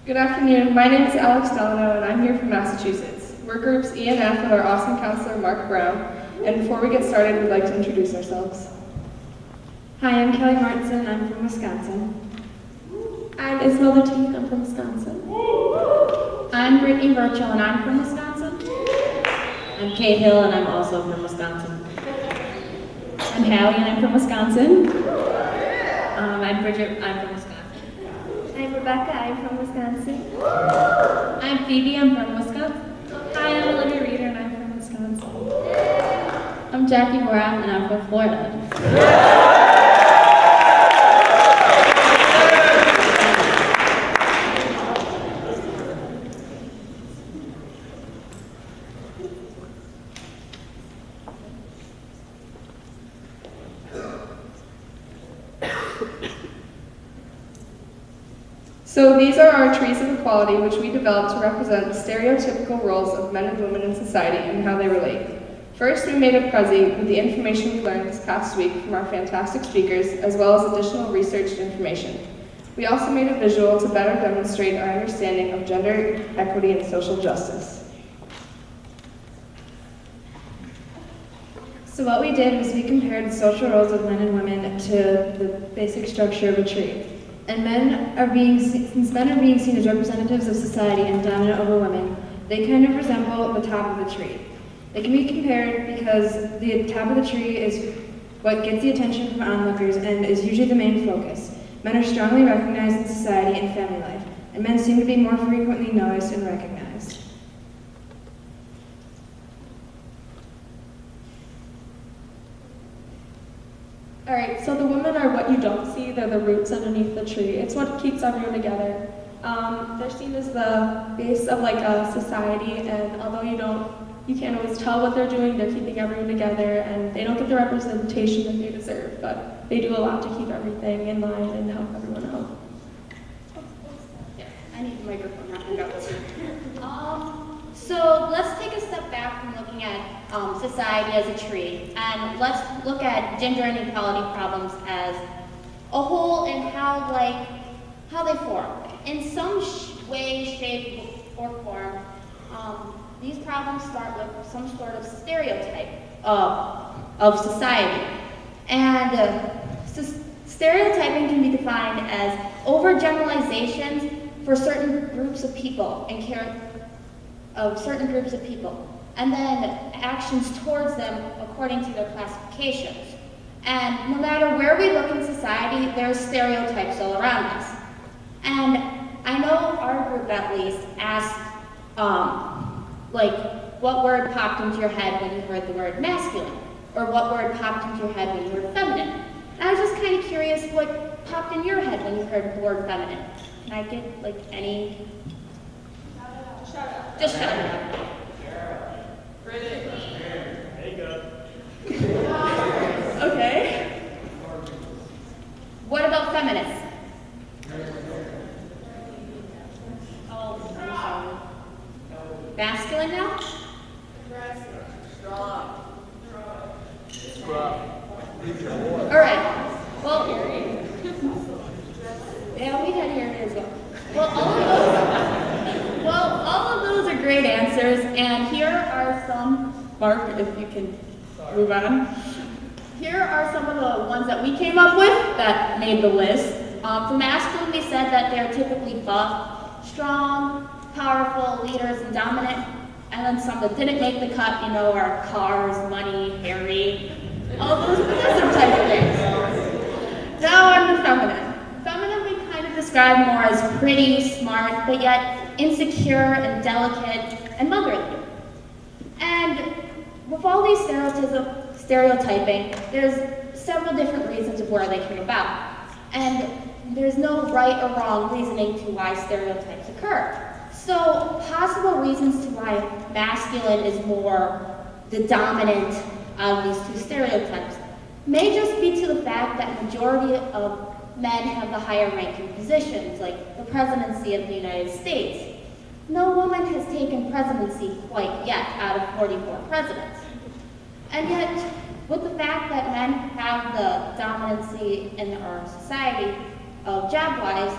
Good afternoon. My name is Alex Delano, and I'm here from Massachusetts. We're groups E and F with our awesome counselor, Mark Brown. And before we get started, we'd like to introduce ourselves. Hi, I'm Kelly Martinson, and I'm from Wisconsin. I'm Isabel Teague, I'm from Wisconsin. I'm Brittany Virchow, and I'm from Wisconsin. I'm Kate Hill, and I'm also from Wisconsin. I'm Hallie, and I'm from Wisconsin. I'm Bridget, I'm from Wisconsin. I'm Rebecca, I'm from Wisconsin. I'm Phoebe, I'm from Wisconsin. Hi, I'm Olivia Reeder, and I'm from Wisconsin. I'm Jackie Borath, and I'm from Florida. So these are our trees of equality, which we developed to represent the stereotypical roles of men and women in society and how they relate. First, we made a Prezi with the information we learned this past week from our fantastic speakers, as well as additional researched information. We also made a visual to better demonstrate our understanding of gender equity and social justice. So what we did was we compared the social roles of men and women to the basic structure of a tree. And since men are being seen as representatives of society and dominant over women, they kind of resemble the top of the tree. They can be compared because the top of the tree is what gets the attention from onlookers and is usually the main focus. Men are strongly recognized in society and family life, and men seem to be more frequently noticed and recognized. Alright, so the women are what you don't see, they're the roots underneath the tree. It's what keeps everyone together. They're seen as the base of like a society, and although you can't always tell what they're doing, they're keeping everyone together, and they don't get the representation that they deserve, but they do a lot to keep everything in line and help everyone out. Yeah, I need a microphone, not my notes. So let's take a step back from looking at society as a tree, and let's look at gender inequality problems as a whole and how they form. In some way, shape, or form, these problems start with some sort of stereotype of society. And stereotyping can be defined as overgeneralizations for certain groups of people and and then actions towards them according to their classifications. And no matter where we look in society, there's stereotypes all around us. And I know our group at least asked, what word popped into your head when you heard the word masculine? Or what word popped into your head when you heard feminine? And I was just kind of curious what popped in your head when you heard the word feminine. Can I get any? Shut up. Just shut up. Okay. What about feminists? Masculine now? All right. Well, yeah, we had here as well. All of those are great answers, and here are some. Mark, if you can move on. Here are some of the ones that we came up with that made the list. For masculine, we said that they're typically buff, strong, powerful, leaders, and dominant. And then some that didn't make the cut, are cars, money, hairy, all those possessive type of things. Now on to feminine. Feminine we kind of describe more as pretty, smart, but yet insecure and delicate and motherly. And with all these stereotyping, there's several different reasons of where they came about. And there's no right or wrong reasoning to why stereotypes occur. So possible reasons to why masculine is more the dominant out of these two stereotypes may just be to the fact that majority of men have the higher ranking positions, like the presidency of the United States. No woman has taken presidency quite yet out of 44 presidents. And yet, with the fact that men have the dominancy in our society of job-wise,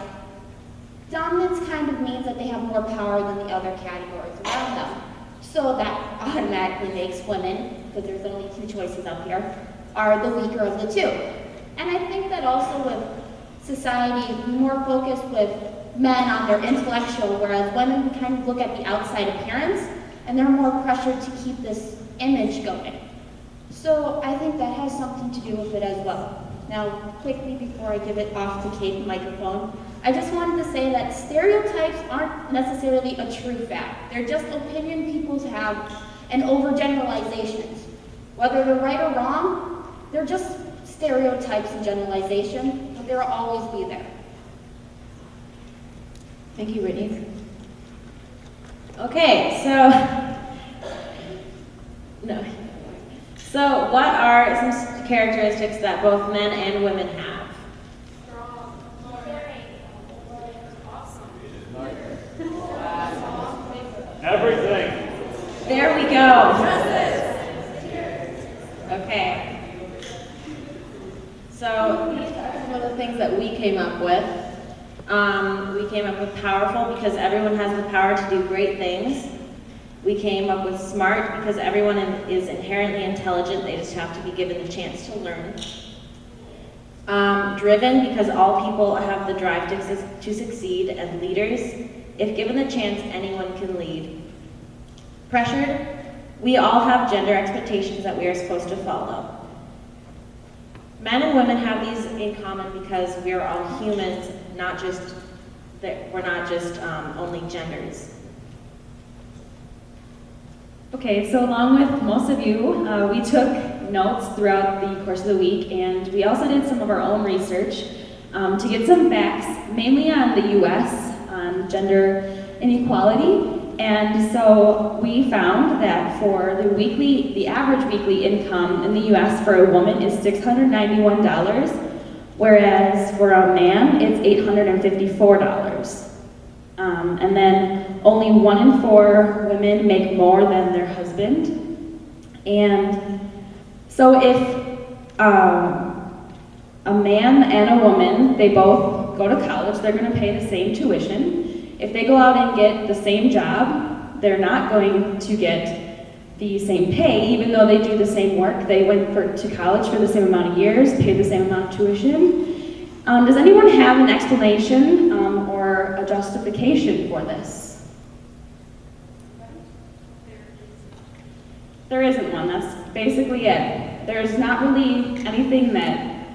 Dominance kind of means that they have more power than the other categories around them. So that automatically makes women, because there's only two choices up here, are the weaker of the two. And I think that also with society, more focused with men on their intellectual, whereas women kind of look at the outside appearance, and they're more pressured to keep this image going. So I think that has something to do with it as well. Now, quickly before I give it off to Kate, the microphone, I just wanted to say that stereotypes aren't necessarily a true fact. They're just opinion people have and overgeneralizations. Whether they're right or wrong, they're just stereotypes and generalization, but they'll always be there. Thank you, Brittany. Okay, so what are some characteristics that both men and women have? Everything. There we go. Okay. So these are some of the things that we came up with. We came up with powerful because everyone has the power to do great things. We came up with smart because everyone is inherently intelligent. They just have to be given the chance to learn. Driven because all people have the drive to succeed, and leaders, if given the chance, anyone can lead. Pressured, we all have gender expectations that we are supposed to follow. Men and women have these in common because we are all humans, we're not just only genders. Okay, so along with most of you, we took notes throughout the course of the week, and we also did some of our own research to get some facts, mainly on the US, on gender inequality. And so we found that for the average weekly income in the US for a woman is $691, whereas for a man, it's $854. And then only 1 in 4 women make more than their husband. And so if a man and a woman, they both go to college, they're going to pay the same tuition. If they go out and get the same job, they're not going to get the same pay, even though they do the same work. They went to college for the same amount of years, paid the same amount of tuition. Does anyone have an explanation or a justification for this? There isn't one. That's basically it. There's not really anything that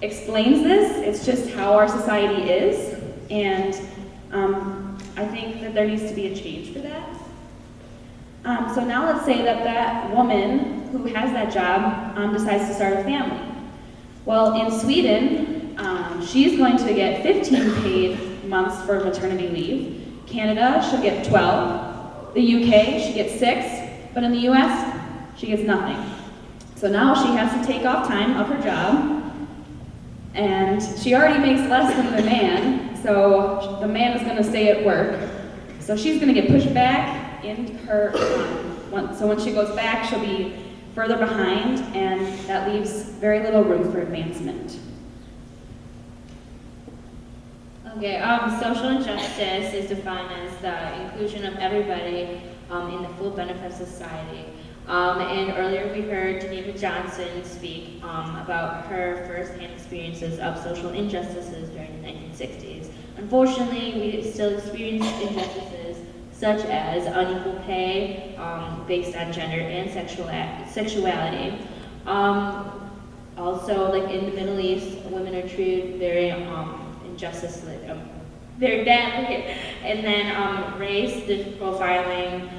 explains this. It's just how our society is, and I think that there needs to be a change for that. So now let's say that woman who has that job decides to start a family. Well, in Sweden, she's going to get 15 paid months for maternity leave. Canada, she'll get 12. The UK, she gets 6. But in the US, she gets nothing. So now she has to take off time of her job, and she already makes less than the man, so the man is going to stay at work. So she's going to get pushed back into her, so when she goes back, she'll be further behind, and that leaves very little room for advancement. Okay, social injustice is defined as the inclusion of everybody in the full benefit of society. And earlier we heard Geneva Johnson speak about her first-hand experiences of social injustices during the 1960s. Unfortunately, we still experience injustices such as unequal pay based on gender and sexuality. Also, like in the Middle East, women are treated very very badly. And then race, profiling,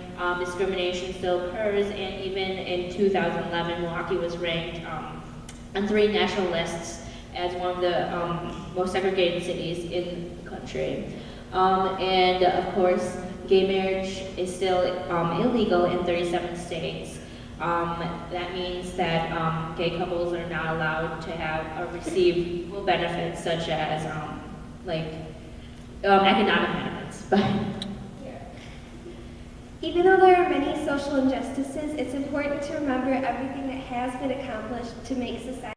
discrimination still occurs, and even in 2011, Milwaukee was ranked on 3 national lists as one of the most segregated cities in the country. And of course, gay marriage is still illegal in 37 states. That means that gay couples are not allowed to have or receive full benefits such as economic benefits. But Even though there are many social injustices, it's important to remember everything that has been accomplished to make society